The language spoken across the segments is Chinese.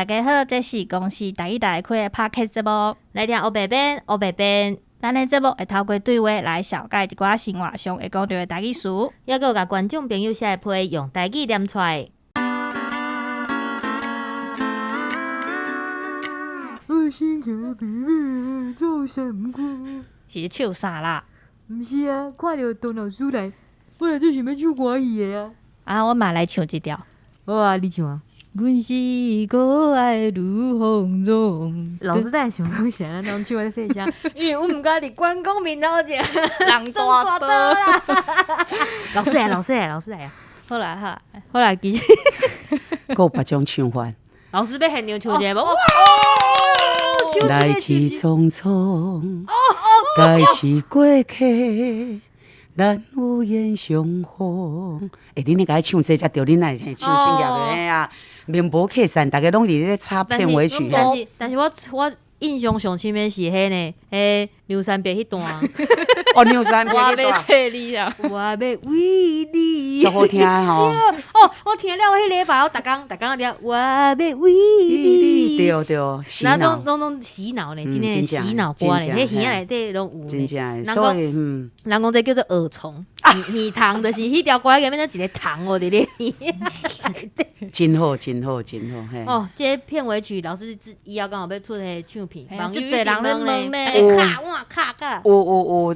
大家好，这是公司台语台开的 Podcast 节目。来听黑白边，黑白边。咱的节目会透过对话来小解一寡生活上会讲到的台语词，也有甲观众朋友写批用台语念出来。我心爱的 baby 做什么？是唱啥啦？毋是啊，看到董老师来，我来就想要唱歌语的啊。啊，我嘛来唱一条。好啊，你唱啊。阮是可爱如风中。老师在想讲啥？咱当唱我说一下，因为我毋敢伫关公面头前人大刀啦！老师来，老师来，老师来啊！好啦哈，好啦，其实有别种唱法。老师要现场唱一个无？来去匆匆，该是过客。咱有缘相逢，恁那个唱这才对，恁来唱新谣的啊，名不客栈，大家拢伫咧插片尾曲。但是我印象上深的是迄呢，牛山伯迄段。哦，牛山伯迄我要找你啊！我要为你。足好听吼！哦，我听了迄礼拜，我逐工了，我要为你。对，洗脑，拢洗脑呢，真诶洗脑歌呢，迄耳仔内底拢有呢。真正的，所以人讲这叫做耳虫，耳虫就是迄条歌里面一个虫哦，伫咧耳真好嘿。哦，这片尾曲老师以后刚好要出迄唱片，就侪人咧问咧，卡哇卡个。有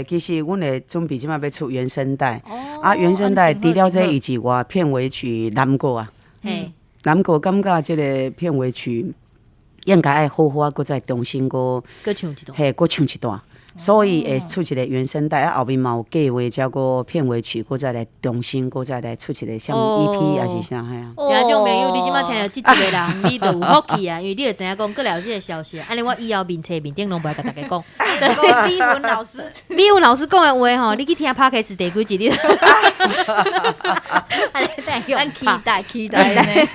其实阮会准备即摆要出原声带，原声带除了这以及我片尾曲男歌啊，男歌感觉即个片尾曲应该爱好好搁再重新搁唱一段，搁唱一段。所以会出一个原声带，后面嘛有计划，再个片尾曲，搁再来重新，搁再来出一个像 EP 还是啥嘿啊？听众朋友，你即摆听到即一个人，你就有福气啊，因为你就知影讲，搁了解个消息。安尼我以后面册面顶拢不会甲大家讲。美文老师，美文老师讲的话吼，你去听 Podcast 第几集？安尼带用，期待。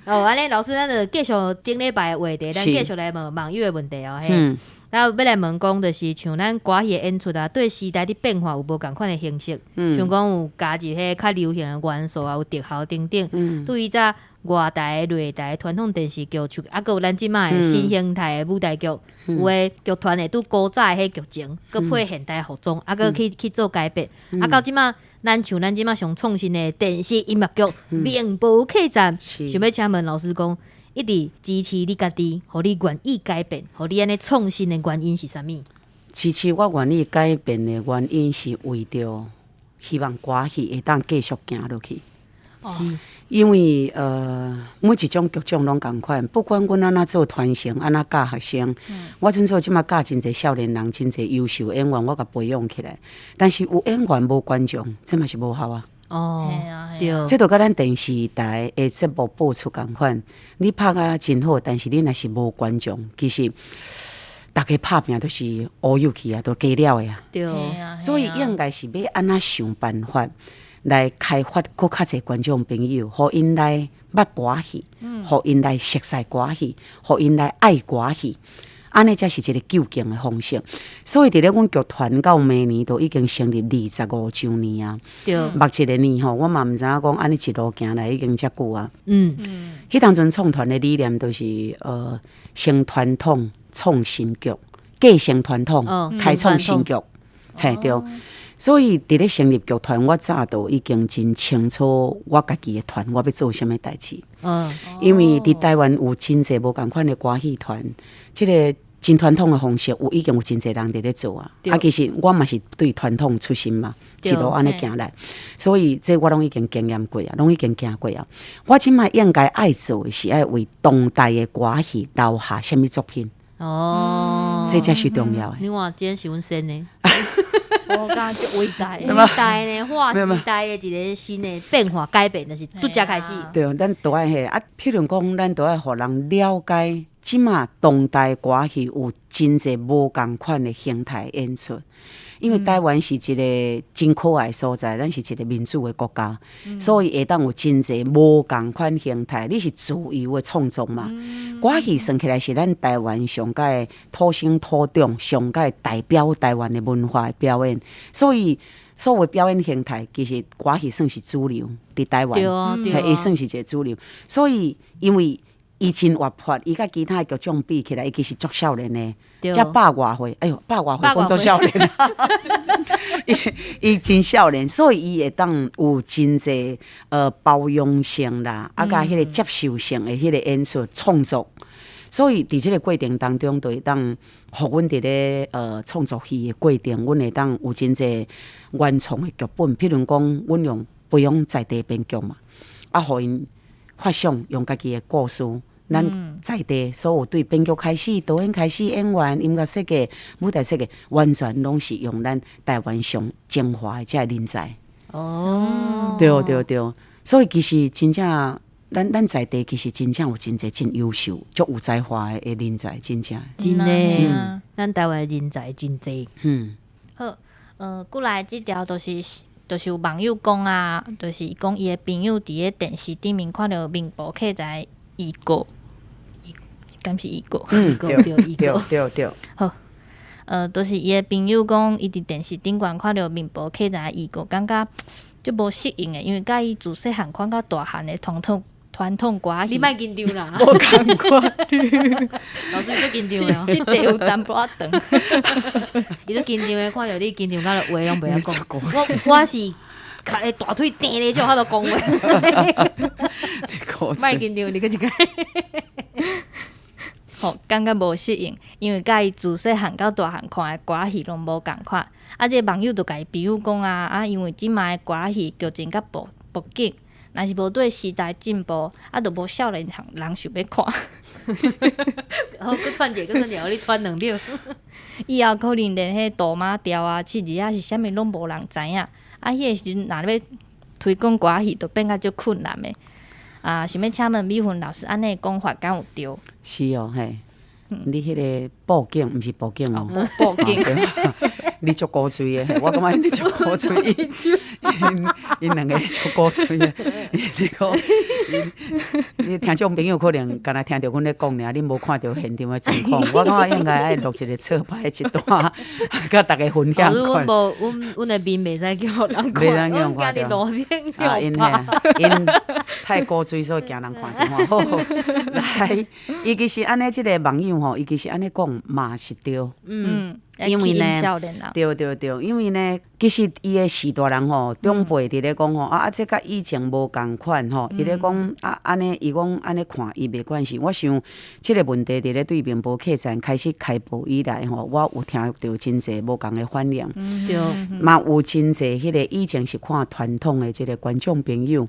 哦，安尼老师，咱就继续顶礼拜的话题，咱继续来问网友的问题哦。嘿。然后要来问讲，就是像咱歌戏的演出啊，对时代的变化有无共款的形式？像讲有加入迄较流行的元素啊，有特效等等。对于早外台、内台传统电视剧，还有咱即卖的新形态的舞台剧，有的剧团会拄古早的迄剧情，佮配现代服装，佮去做改变。到即卖，咱即卖上创新的电视音乐剧《名不客栈》，想要请问老师讲。一直支持你家己，互你愿意改变，互你安尼创新的原因是啥物？支持我愿意改变的原因是为着希望歌戏会当继续行落去。是，因为每一种剧种拢共款，不管阮安怎做传承，安怎教学生，我阵做即马教真侪少年人，真侪优秀演员，我甲培养起来。但是有演员无观众，这嘛是无效啊。哦，对，这就甲咱电视台的节目播出共款，你拍啊真好，但是你若是无观众，其实大家拍拼都是乌有去啊，都假了的啊。对，所以应该是要安怎想办法来开发更较侪观众朋友，互因来捌歌戏，互因来熟悉歌戏，互因来爱歌戏。安尼才是一个究竟的方式，所以伫咧阮剧团到明年都已经成立25周年啊。对，目一个年吼，我嘛毋知影讲安尼一路行来已经遮久啊。迄当阵创团的理念都是先传统创新剧，继承传统开创新剧，嘿对。所以伫咧成立剧团，我早都已经真清楚我家己的团我要做啥物代志。因为伫台湾有真侪无共款的歌戏团，即个真传统的方式已经有真侪人伫咧做啊。其实我嘛是对传统出身嘛，一路安尼行来，所以这我拢已经经验过啊，拢已经行过啊。我即摆应该爱做的是爱为当代的歌戏留下啥物作品。这才是重要的。你看，今天是阮生呢。我感觉伟大，伟大呢，划时代的一个新的变化改变，就是拄则开始。对，咱都爱迄啊，譬如讲，咱都爱互人了解即马当代歌戏有真侪无共款的形态演出。因为台湾是一个真可爱的所在，咱是一个民主的国家，所以会当有真侪无共款形态。你是自由的创作嘛？歌戏算起来是咱台湾上界土生土长、上界代表台湾的文化的表演，所以所有表演形态其实歌戏算是主流，伫台湾会算是一个主流。所以因为伊真活泼，伊甲其他的剧种比起来，伊其实足少年的。才百外岁，哎呦，百外岁工作少年伊真少年，所以伊会当有真侪包容性啦，甲迄个接受性的迄个演出创作，所以伫即个过程当中，就会当互阮伫咧创作戏的过程，阮会当有真侪原创的剧本，譬如讲，阮用培养在地编剧嘛，互因发想用家己的故事。咱在地所有对编剧开始、导演开始、演员、音乐设计、舞台设计，完全拢是用咱台湾上精华的这人才。哦，对，所以其实真正咱在地其实真正有真侪真优秀、足有才华的人才，真正。真的，咱台湾的人才真多。好，过来即条就是有网友讲啊，就是讲伊的朋友伫咧电视顶面看到面部刻在异国。敢是异国？对。好，就是伊的朋友讲，伊伫电视顶悬看到面部刻在异国，感觉就无适应诶，因为甲伊自细汉看到大汉的传统歌戏，你莫紧张啦，无共款。老师你紧张哦，即地有淡薄仔长。伊都紧张诶，看到你紧张，到话拢袂晓讲。我是卡个大腿蹬咧，就喺度讲话。莫紧张，你个一个。吼，感觉无适应，因为甲伊自细汉到大汉看的歌戏拢无共款。这网友就甲伊朋友讲因为即卖的歌戏剧情甲步紧，若是无对时代进步，就无少年人想要看。好，佮串一个，互你串2秒。以后可能连迄杜马调七字是啥物拢无人知影。迄个时阵，若要推广歌戏，就变甲足困难的。想要请问美芬老师，安尼讲法敢有对？是哦，嘿，你迄个报警毋是报警哦，报警，你足古锥的，我感觉你足古锥，因两个足古锥的。你讲，你听众朋友可能敢若听到阮咧讲尔，你无看到现场的状况，我感觉应该爱录一个侧拍一段，甲大家分享看。阮的面袂使叫人看，阮家己露脸因太古锥，所以惊人看到。好，来，伊其实安尼即个网友吼，伊其实安尼讲嘛是对。因为呢，对，因为呢，其实伊的时大人吼，长辈伫咧讲吼，这甲以前无共款吼，伊咧讲安尼，伊讲安尼看伊袂关系。我想即个问题伫咧对面部客栈开始开播以来吼，我有听到真侪无共的反应，对，嘛有真侪迄个以前是看传统的即个观众朋友，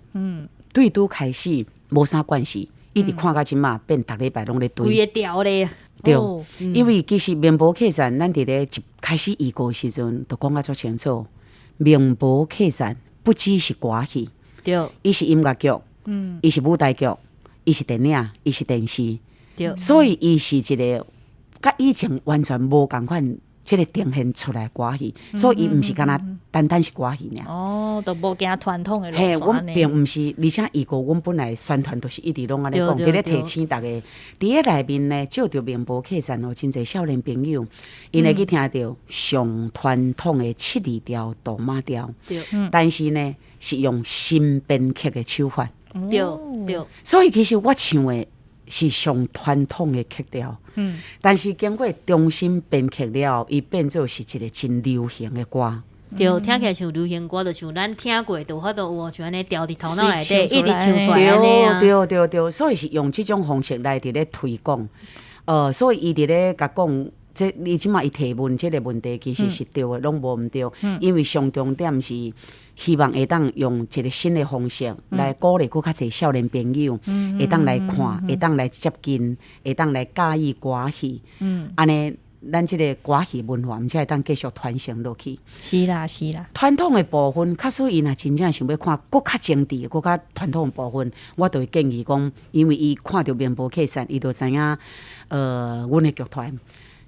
对拄开始无啥关系，一直看到即马变逐礼拜拢咧对。规个调咧。对，因为其实面部客栈，咱伫咧一开始预告时阵，就讲甲足清楚。面部客栈不只是歌戏，对，伊是音乐剧，伊是舞台剧，伊是电影，伊是电视，对，所以伊是一个甲以前完全无共款。即个呈现出来歌戏，所以伊毋是敢若单单是歌戏尔。都无惊传统的路线。阮并毋是，而且预告阮本来宣传都是一直拢安尼讲，伫咧提醒大家。伫咧内面呢，照着面部客栈哦，真侪少年朋友，因会去听到上传统的7、2调、杜马调，但是呢，是用新编曲的手法。对。所以其实我唱的是上传统的曲调。但是经过重新编曲了，伊变做是一个真流行的歌。对，听起来像流行歌，就像咱听过，就法度有像安尼调伫头脑内底，一直唱出来安尼对，所以是用这种方式来伫咧推广。所以伊伫咧甲讲，这你即马伊提问这个问题，其实是对的，拢无毋对。因为上重点是希望会当用一个新的方式来鼓励更较侪少年朋友，会当来看，会当来接近，会当来介意歌戏，安尼咱即个歌戏文化，毋才会当继续传承落去。是啦是啦，传统的部分，假使伊若真正想要看搁较精致、搁较传统的部分，我就会建议讲，因为伊看到面部客栈，伊就知影，阮的剧团。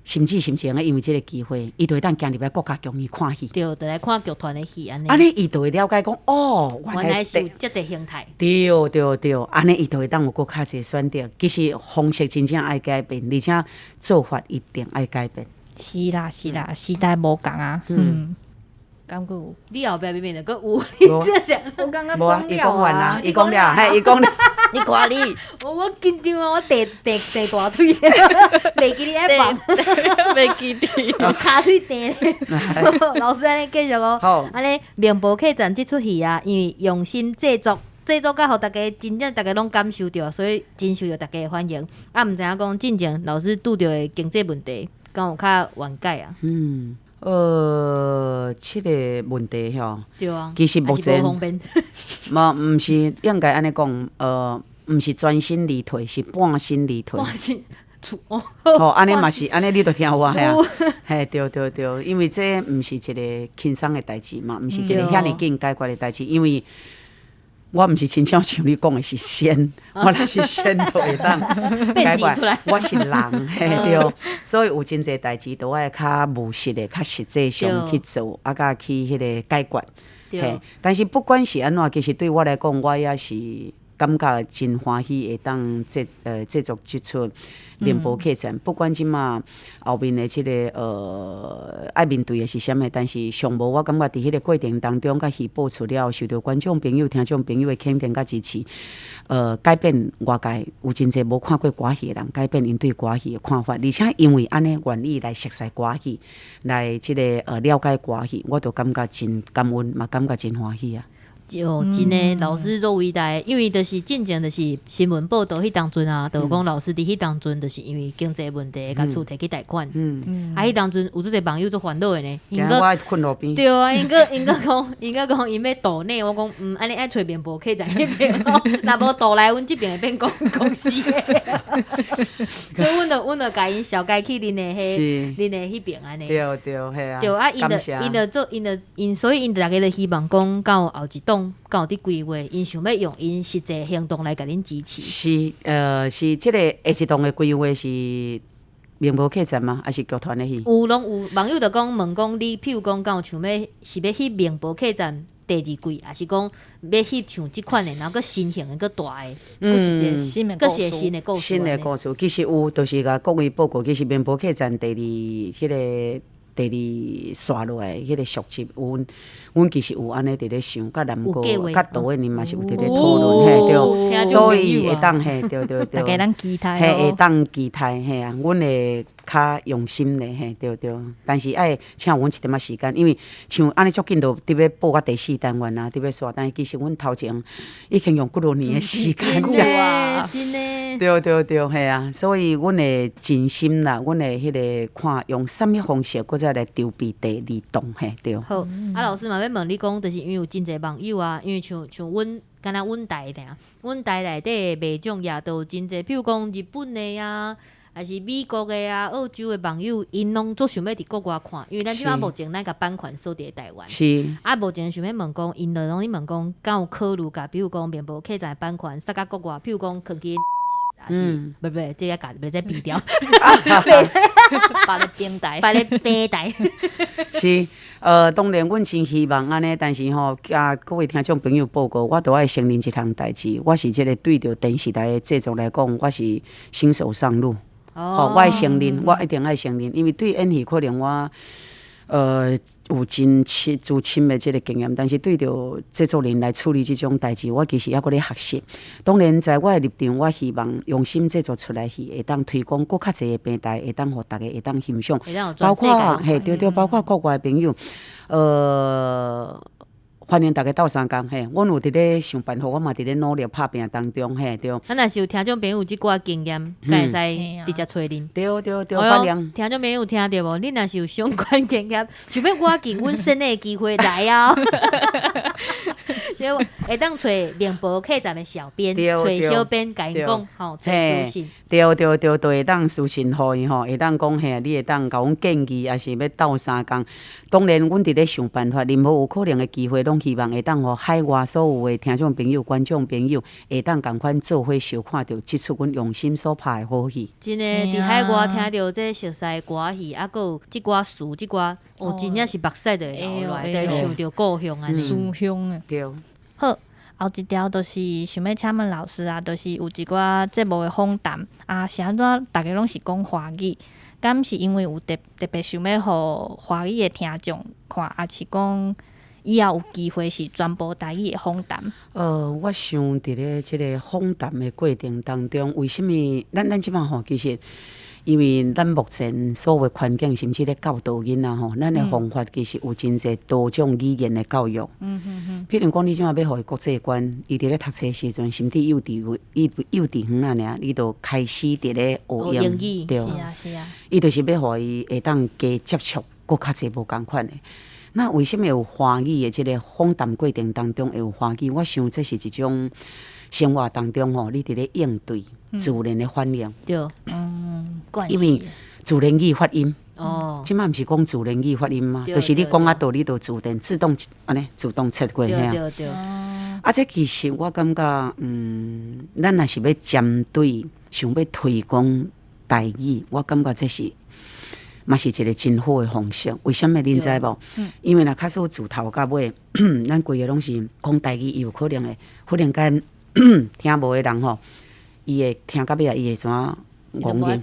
甚至因为即个机会，伊就会当行入来国家公园看戏。对，就来看剧团的戏安尼。安尼伊就会了解讲，哦，原来是有遮侪形态。对，安尼伊就会当有搁较侪选择。其实方式真正爱改变，而且做法一定爱改变。是啦，时代无共啊。感觉有。你后壁明明就搁有，你这讲，我刚刚无啊，伊讲完啊啦，伊讲了，嘿，伊讲了。你挂你，我紧张啊！我地大腿，袂记你爱放，袂记你，骹腿地。老师安尼继续哦。好，安尼面部客栈即出戏啊，因为用心制作甲互大家真正大家拢感受到，所以真受到大家的欢迎。啊，毋知影讲进前老师拄着的经济问题，敢有较缓解啊？即个问题吼，对啊，其实目前无方便。毋是应该安尼讲，毋是全身离退，是半身离退。半身吼，安尼嘛是，安尼你著听有啊，嘿啊，嘿，对，因为这毋是一个轻松的代志嘛，毋是一个遐尼紧解决的代志，因为我毋是亲像你讲的是仙，我若是仙就会当解决。我是人，嘿对，所以有真侪代志都爱较务实的、较实际上去做，啊，甲去迄个解决。嘿，但是不管是安怎，其实对我来讲，我也是感觉真欢喜，会当制作即出面部客栈。不管即马后面的即个爱面对的是啥物，但是上无我感觉伫迄个过程当中，甲戏播出了，受到观众朋友、听众朋友的肯定甲支持，改变外界有真侪无看过歌戏的人，改变因对歌戏的看法，而且因为安尼愿意来熟悉歌戏，来即个了解歌戏，我就感觉真感恩，嘛感觉真欢喜啊。就真诶，老师做伟大，因为就是进前就是新闻报道迄当阵啊，就讲老师伫迄当阵就是因为经济问题，甲厝摕去贷款。啊，迄当阵有做者朋友做烦恼诶呢。因我爱困路边。对啊，因讲因要岛内，我讲安尼爱找面部客栈迄边哦，若无岛来阮即边会变公司诶。所以阮就甲因小解去恁诶迄边安尼。对，嘿啊。对啊，所以因大家就希望讲到后一档。敢有伫规划，因想要用因实际行动来甲恁支持。是即个下一档的规划是面部客栈吗？还是剧团的戏？有网友就问讲你，譬如讲，敢有想要翕面部客栈第二季，还是讲要翕像即款的，然后佮新型的、佮大的，佮是一个新的故事。新的故事，其实有，就是甲各位报告，其实面部客栈第二刷落来迄个续集，阮其实有安尼伫咧想，甲南哥、甲导演恁嘛是有伫咧讨论，嘿对，所以会当嘿对，大家当期待嘿会当期待嘿啊，阮会较用心咧嘿对，但是爱请阮一点仔时间，因为像安尼足紧就伫要播我第4单元啊，伫要刷，但是其实阮头前已经用几多年的时间，真诶，对，嘿啊，所以阮会尽心啦，阮会迄个看用什么方式，搁再来筹备第2档嘿对。好，啊老师嘛要问你讲，就是因为有真侪网友啊，因为像阮，敢若阮台的啊，阮台内底的卖种也都有真侪，譬如讲日本的啊，还是美国的啊、澳洲的网友，因拢做想要伫国外看，因为咱即摆目前咱甲版权锁伫台湾。是。啊，目前想要问讲，因就拢咧问讲，敢有考虑甲，比如讲面部客栈的版权撒到国外，譬如讲囥去。不，这个别再避掉，把咧平台，把咧平台。是，当然，阮真希望安尼，但是吼，甲各位听众朋友报告，我都爱承认一项代志，我是即个对着电视台的制作来讲，我是新手上路。我爱承认，我一定爱承认，因为对演戏可能我。有真自深的这个经验，但是对着制作人来处理这种代志，我其实还搁咧学习。当然，在我的立场，我希望用心制作出来戏，会当推广更较侪的平台，会当互大家会当欣赏，包括对，包括国外的朋友，欢迎大家斗相共嘿，阮有伫咧想办法，我嘛伫咧努力拍拼当中嘿，对。咱若是有听众朋友有即寡经验，敢会使直接找恁。对，欢迎。听众朋友有听到无？恁若是有相关经验，想要挖进阮身的机会来啊！所以会当找面部客栈的小编，对找小编甲因讲，吼，找私信。对，都会当私信互伊吼，会当讲嘿，你会当甲阮建议，还是要斗相共。当然，阮伫咧想办法，任何有可能的机会，拢希望会当互海外所有的听众朋友、观众朋友，会当共款做伙收看到即出阮用心所拍的好戏。真的，伫海外听到这熟悉的歌戏，啊，佮有即寡词，即寡真正是目屎就会流落来，就会想到故乡安尼。思乡啊。对。好。后一条就是想要请问老师啊，就是有一寡节目的访谈啊，是安怎大家拢是讲华语？敢是因为有特别想要互华语的听众看，还是讲以后有机会是全部台语的访谈？我想伫咧即个访谈的过程当中，为什么咱即摆吼，其实因为咱目前所有的环境，甚至咧教导囡仔吼，咱的方法其实有真侪多种语言的教育。譬如讲，你即摆要互伊国际观，伊伫咧读册时阵，甚至幼稚园啊尔，伊就开始伫咧学英语，对，是啊。伊就是要互伊会当加接触，搁较侪无共款的。那为什么有华语的即个访谈过程当中会有华语？我想这是一种生活当中吼，你伫咧应对自然的反应。对，因为自然语发音。哦，即摆毋是讲自然语发音吗？就是你讲倒，你就自动安尼自动切过遐。对。啊，这其实我感觉，咱若是要针对想要推广台语，我感觉这是嘛是一个真好的方式。为什么恁知无？因为若假使自头到尾，咱规个拢是讲台语，伊有可能会忽然间听无的人吼，伊会听到尾啊，伊会怎啊？讲音，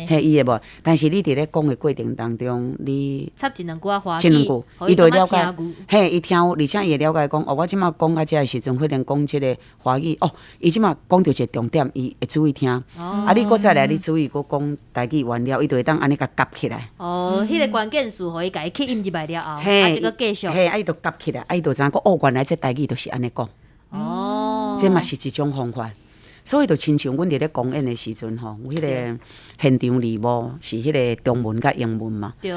嘿，伊会无？但是你伫咧讲的过程当中，你插一两句华语，一两句，伊就了解。嘿，伊听，而且伊会了解讲，我即马讲到遮的时阵，忽然讲即个华语，伊即马讲到一个重点，伊会注意听。啊，你搁再来，你注意搁讲台语完了，伊就会当安尼甲夹起来。迄个关键词，互伊家己去音一摆了后，啊，即个继续。嘿，伊就夹起来，伊就知影讲，原来这台语就是安尼讲。这嘛是一种方法。所以就亲像阮伫咧公演的时阵吼，有迄个现场字幕是迄个中文甲英文嘛。对。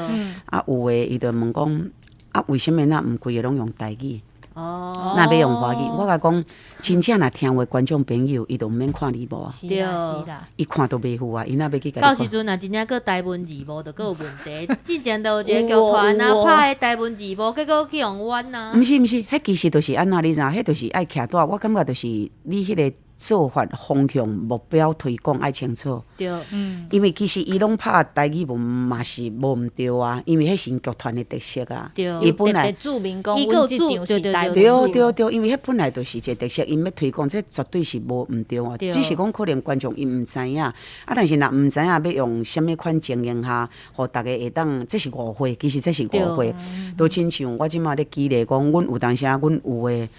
啊，有诶，伊就问讲，啊，为什么咱毋规个拢用台语？那要用华语？我甲讲，真正若听话观众朋友，伊就毋免看字幕啊。是啦。伊看都袂赴啊，伊若要去甲你看。到时阵若真正个台文字幕，就佫有问题。之前都有一个剧团啊，拍台文字幕，结果去用弯啊。毋是，迄其实就是安那，你知影？迄就是爱徛住。我感觉就是你迄个做法方向目标推广爱清楚。对，因为其实伊拢拍台语文嘛是无毋对啊，因为迄是剧团的特色啊。对，伊本来注明讲，阮即场是台文。对，因为迄本来就是一个特色，因要推广，这绝对是无毋对啊。只是讲可能观众伊毋知影，啊，但是若毋知影要用什么款情形下，互大家会当，这是误会，其实这是误会。都亲像我即马咧举例讲，阮有当时阮有诶。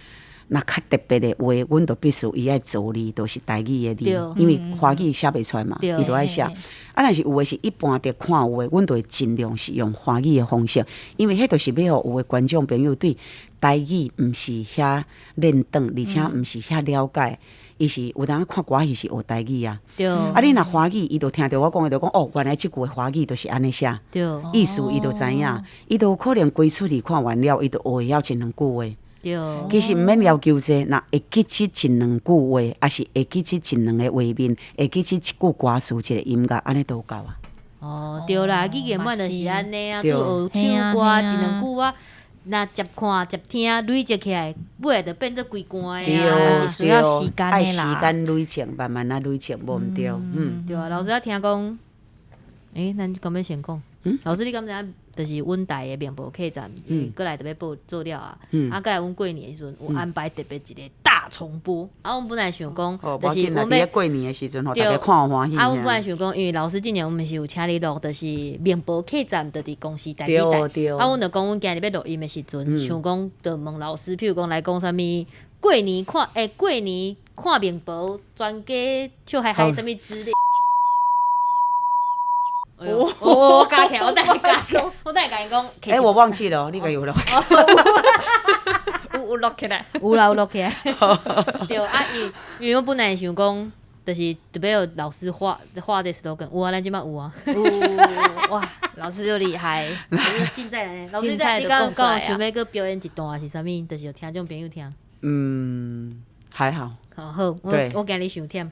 若较特别的话，阮就必须伊爱做字，都是台语的字，因为华语写袂出来嘛，伊就爱写。啊，但是有诶是一般伫看有诶，阮就会尽量是用华语的方式，因为迄就是要互有诶观众朋友对台语毋是遐认同，而且毋是遐了解。伊是有当看歌戏是学台语啊，对。啊，你若华语，伊就听着我讲，伊就讲原来即句华语就是安尼写，对。意思伊就知影，伊就有可能规出去看完了，伊就学会晓一两句话。其实毋免要求这，若会记起一两句话，还是会记起一两个画面，会记起一句歌词、一个音乐，安尼都够啊。对啦，语言版就是安尼啊，都学唱歌一两句啊，若接看接听累积起来，尾就变做规歌的啊，是需要时间的啦。爱时间累积，慢慢啊累积，无毋对。对啊，老师啊，听讲，咱敢要先讲。老师，你敢知影？就是阮台的面部客栈，因为过来特别报做了啊，啊，过来阮过年的时阵有安排特别一个大重播，啊，阮本来想讲，就是阮要过年的时阵，互大家看欢喜。啊，阮本来想讲，因为老师今年阮们是有请你录，就是面部客栈，就伫公司台语台，啊，阮就讲阮今日要录音的时阵，想讲就问老师，譬如讲来讲啥物过年看面部，专家笑嗨嗨啥物之类。我加起来，我等下加起来，我等下甲因讲。我忘记了，你个有了。有录起来，有啦，有录起来。对啊，因为我本来想讲，就是特别有老师画这 slogan， 有啊，咱即摆有啊。哇，老师就厉害。竞赛呢，老师你刚想要个表演一段是啥物？就是有听众朋友听。还好。好，我今日伤忝。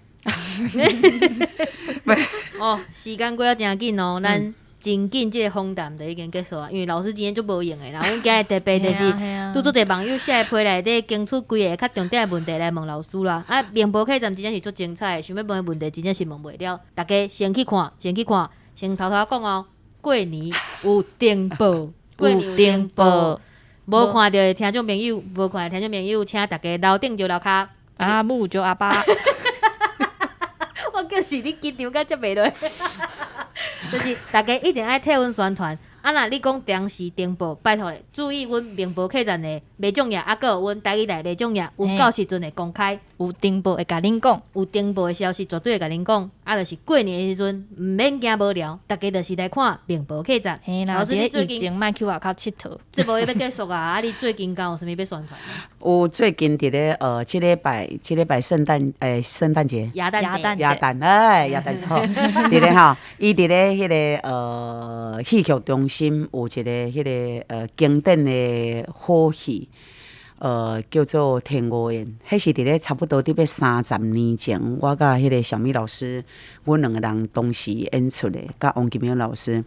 哦，时间过啊真紧哦，咱真紧这个访谈就已经结束啊，因为老师今天就无用的啦。阮今日特别就是拄做者网友写的批内底拣出几个较重点的问题来问老师啦。啊，明报客栈真正是足精彩的，想要问的问题真正是问袂了。大家先去看，先偷偷讲哦。过年有登报，有登报，无看到的听众朋友，请大家楼顶就楼骹，阿母就阿爸。我就是你紧张甲遮袂落，就是大家一定爱替阮宣传。啊，若你讲当时登报，拜托咧，注意阮明报客栈的卖种页，啊，搁有阮台语台卖种页，有到时阵会公开。有登报会甲恁讲，有登报的消息绝对会甲恁讲。啊，就是过年的时阵，毋免惊无聊，大家就是来看明报客栈。嘿啦，老师，你最疫近情莫去外口佚佗。这部要结束啊！啊，你最近敢有啥物要宣传？有最近伫咧即礼拜圣诞节。亚诞耶诞好，伫咧吼，伊伫咧迄个戏剧中心有一个迄个经典的好戏，叫做《天鹅宴》，迄是伫咧差不多伫要30年前，我甲迄个小米老师，阮两个人同时演出的，甲王金明老师。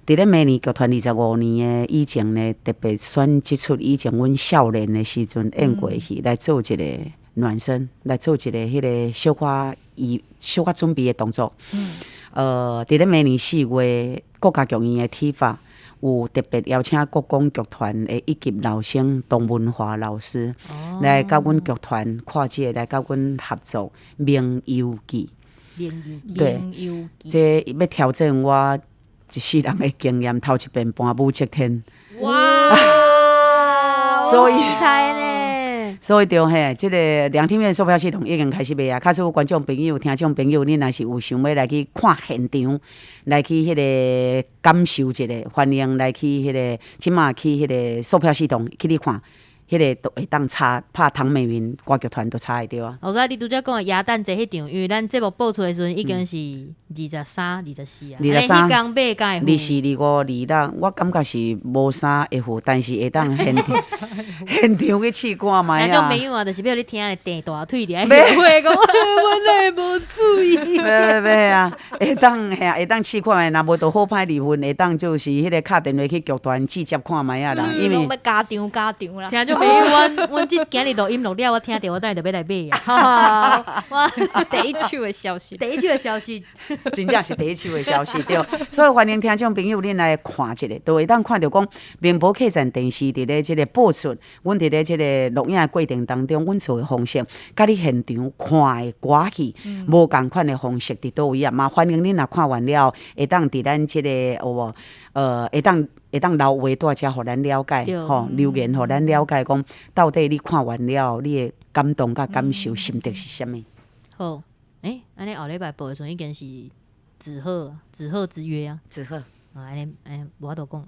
伫咧明年剧团25年的以前呢，特别选即出以前阮少年的时阵演过戏，来做一个暖身，来做一个迄个小可准备的动作。伫咧明年4月，国家剧院的体法有特别邀请国光剧团的一级老生董文华老师、来甲阮剧团跨界来甲阮合作《名游记》。对，这要挑战我一世人的经验，头一遍搬武则天。哇！所以厉害呢！所以就嘿，即个两厅院售票系统已经开始卖啊！假使有观众朋友、听众朋友，恁若是有想要来去看现场，来去迄个感受一下，欢迎来去迄个即马去迄个售票系统去你看。迄个都会当查拍唐美云歌剧团都查会到啊！我知你拄则讲的亚诞节迄场，因为咱节目播出的时阵已经是23、24啊。23、迄天买敢会24、25、26，我感觉是无啥会付，但是会当现场去试看卖啊！那种朋友啊，就是要你听的地大腿伫遐会讲，我来无注意。袂啊，会当试看卖，若无就好歹离婚，会当就是迄个敲电话去剧团直接看卖啊啦，因为要加场啦。听众朋友，阮今日录音录了，我听着，我等下就要来买啊！我第一手的消息，真正是第一手的消息对。所以欢迎听众朋友恁来看一下，都会当看到讲明报客栈电视伫咧即个播出，阮伫咧即个录影的过程当中，阮做的方式，甲你现场看的歌戏，无共款的方式伫倒位啊！嘛欢迎恁若看完了，会当伫咱即个会当留话大家，互咱了解，吼留言，互咱了解，讲到底你看完了，你的感动甲感受、心得是啥物？好，安尼后礼拜播的时阵已经是子贺之约啊，子贺，安尼无法度讲，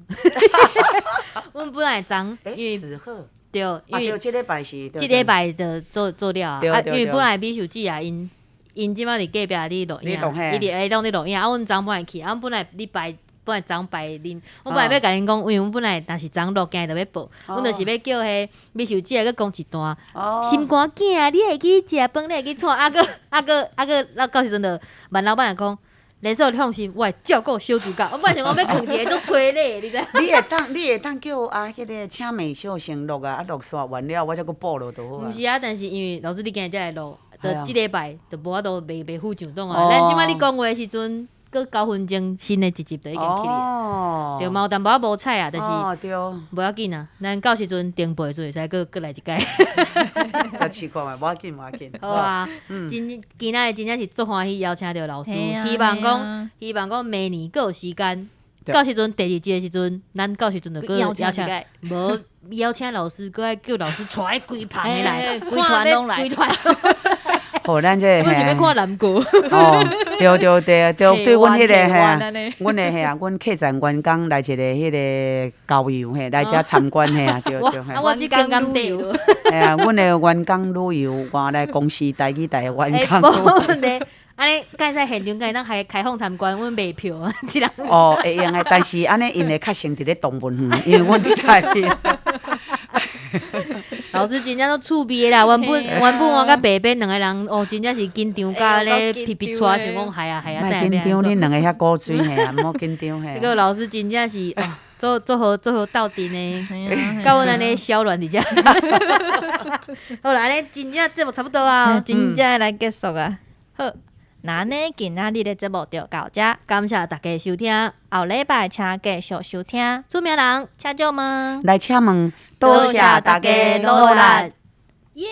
阮本来昨因为子贺对，因为即礼拜是即礼拜就做了啊，因为本来美术季啊，因即摆伫隔壁咧录影，伊伫下拢咧录影，啊，阮昨本来去，阮本来礼拜。本来昨白恁，我本来要甲恁讲，因为阮本来若是昨录今日就要报，阮就是要叫迄美术姐来讲一段。心肝囝啊，你会去食饭，你会去创，到时阵就万老板来讲，连锁放心，我会照顾小主角。我本来想讲要囥一个做催泪，你知？你会当叫迄个请美秀先录啊，录煞完了我再搁报落就好啊。毋是啊，但是因为老师你今日才来录，就即礼拜就无法度袂赴上档啊。咱即摆你讲话的时阵。搁9分钟，新的一集就已经起了，对嘛？有淡薄仔无彩啊，但是无要紧啊。咱到时阵登报的时阵，会使搁来一届。再试看嘛，无要紧。好啊，今仔日真正是足欢喜邀请到老师，希望讲明年搁有时间，到时阵第2季的时阵，咱到时阵就搁邀请，无邀请老师，搁爱叫老师带规棚的来，规团拢来。好，咱这我想要看南国。对，对阮迄个阮的阮客栈员工来一个迄个郊游来遮参观对。啊，我即刚刚旅游。阮的员工旅游，我来公司台语台的员工。无问题。安尼，敢会使现场，敢会当开放参观，阮卖票啊，一人。会用的，但是安尼因会较先伫咧动物园，因为阮伫台。老师真正都趣味啦，原本我甲白边两个人哦，真正是紧张甲咧皮皮喘，想讲系啊，莫紧张，恁两个遐古锥嘿啊，莫紧张嘿。这个老师真正是哦，做好斗阵呢，甲阮安尼小乱伫遮。好啦，安尼真正节目差不多啊，真正来结束啊。好，那呢今仔日的节目就到这，感谢大家收听，后礼拜请继续收听。出名人请教们，来请问，多谢大家努力。耶！